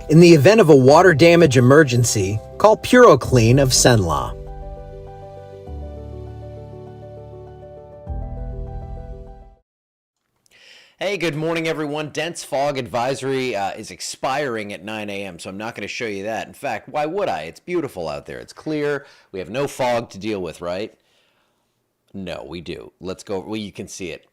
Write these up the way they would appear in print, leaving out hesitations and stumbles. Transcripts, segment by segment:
In the event of a water damage emergency, call PuroClean of Cenla. Hey, good morning, everyone. Dense fog advisory is expiring at 9 a.m., so I'm not going to show you that. In fact, why would I? It's beautiful out there. It's clear. We have no fog to deal with, right? No, we do. Let's go. Well, you can see it.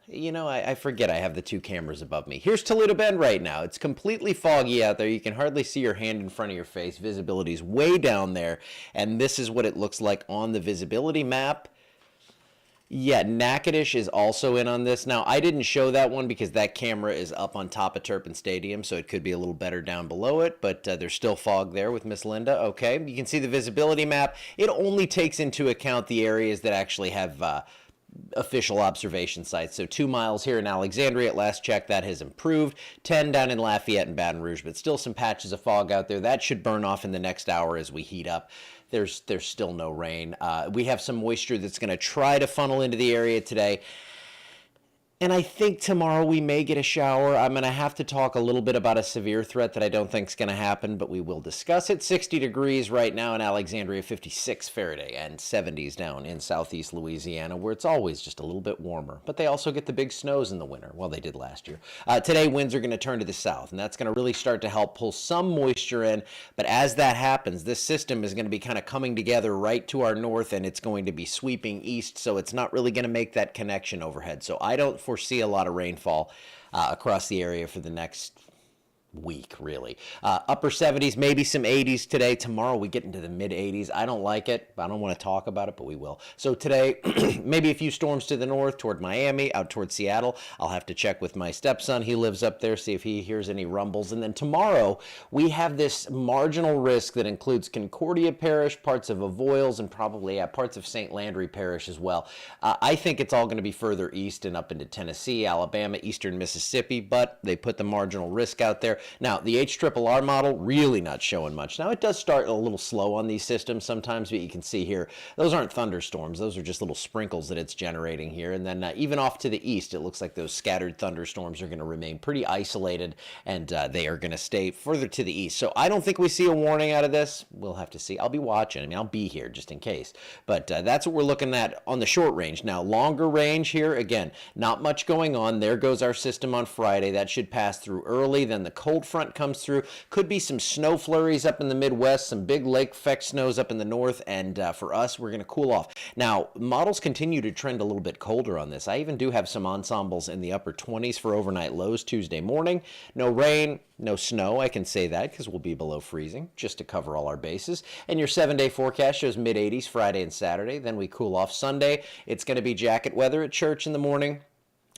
You know, I forget I have the two cameras above me. Here's Toledo Bend right now. It's completely foggy out there. You can hardly see your hand in front of your face. Visibility's way down there, and this is what it looks like on the visibility map. Yeah, Natchitoches is also in on this. Now, I didn't show that one because that camera is up on top of Turpin Stadium, so it could be a little better down below it, but there's still fog there with Miss Linda. Okay, you can see the visibility map. It only takes into account the areas that actually have official observation sites. So 2 miles here in Alexandria at last check, that has improved. 10 down in Lafayette and Baton Rouge, but still some patches of fog out there. That should burn off in the next hour as we heat up. There's still no rain. We have some moisture that's going to try to funnel into the area today. And I think tomorrow we may get a shower. I'm going to have to talk a little bit about a severe threat that I don't think is going to happen, but we will discuss it. 60 degrees right now in Alexandria, 56 Faraday, and 70s down in southeast Louisiana, where it's always just a little bit warmer. But they also get the big snows in the winter. Well, they did last year. Today, winds are going to turn to the south, and that's going to really start to help pull some moisture in. But as that happens, this system is going to be kind of coming together right to our north, and it's going to be sweeping east, so it's not really going to make that connection overhead. So I don't foresee a lot of rainfall across the area for the next week, really. Upper 70s, maybe some 80s today. Tomorrow we get into the mid 80s. I don't like it. I don't want to talk about it, but we will. So today, maybe a few storms to the north toward Miami, out toward Seattle. I'll have to check with my stepson. He lives up there, see if he hears any rumbles. And then tomorrow, we have this marginal risk that includes Concordia Parish, parts of Avoyelles, and probably parts of St. Landry Parish as well. I think it's all going to be further east and up into Tennessee, Alabama, eastern Mississippi, but they put the marginal risk out there. Now, the HRRR model, really not showing much. Now, it does start a little slow on these systems sometimes, but you can see here, those aren't thunderstorms. Those are just little sprinkles that it's generating here. And then even off to the east, it looks like those scattered thunderstorms are going to remain pretty isolated, and they are going to stay further to the east. So I don't think we see a warning out of this. We'll have to see. I'll be watching. I mean, I'll be here just in case. But that's what we're looking at on the short range. Now, longer range here, again, not much going on. There goes our system on Friday. That should pass through early. Then the cold front comes through. Could be some snow flurries up in the Midwest, some big lake effect snows up in the north, and for us, we're going to cool off. Now, models continue to trend a little bit colder on this. I even do have some ensembles in the upper 20s for overnight lows Tuesday morning. No rain, no snow, I can say that because we'll be below freezing, just to cover all our bases. And your 7-day forecast shows mid-80s Friday and Saturday. Then we cool off Sunday. It's going to be jacket weather at church in the morning.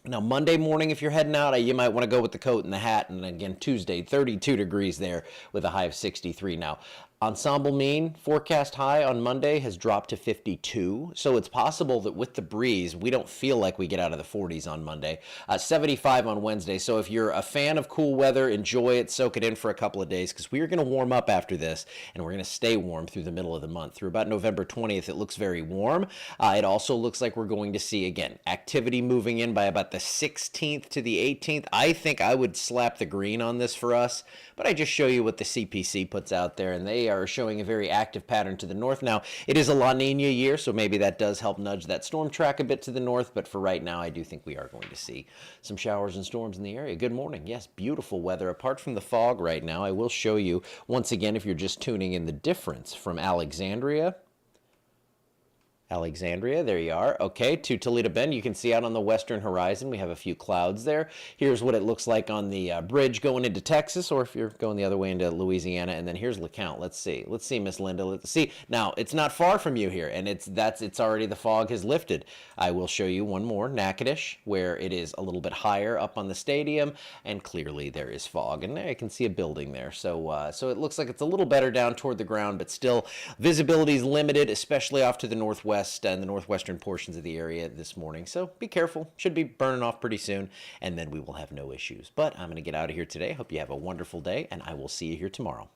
Now, Monday morning, if you're heading out, you might want to go with the coat and the hat. And again, Tuesday, 32 degrees there with a high of 63. Now, ensemble mean forecast high on Monday has dropped to 52. So it's possible that with the breeze, we don't feel like we get out of the 40s on Monday. 75 on Wednesday. So if you're a fan of cool weather, enjoy it, soak it in for a couple of days, because we are going to warm up after this, and we're going to stay warm through the middle of the month. Through about November 20th, it looks very warm. It also looks like we're going to see, again, activity moving in by about the 16th to the 18th. I think I would slap the green on this for us, but I just show you what the CPC puts out there, and they are showing a very active pattern to the north. Now, it is a La Nina year, so maybe that does help nudge that storm track a bit to the north, but for right now, I do think we are going to see some showers and storms in the area. Good morning. Yes, beautiful weather. Apart from the fog right now, I will show you, once again, if you're just tuning in, the difference from Alexandria, there you are. Okay, to Toledo Bend, you can see out on the western horizon, we have a few clouds there. Here's what it looks like on the bridge going into Texas, or if you're going the other way into Louisiana, and then here's LeCount. Let's see, Miss Linda. Let's see. Now, it's not far from you here, and it's already, the fog has lifted. I will show you one more, Natchitoches, where it is a little bit higher up on the stadium, and clearly there is fog, and there I can see a building there. So, so it looks like it's a little better down toward the ground, but still visibility is limited, especially off to the northwest and the northwestern portions of the area this morning. So be careful. Should be burning off pretty soon, and then we will have no issues. But I'm going to get out of here today. Hope you have a wonderful day, and I will see you here tomorrow.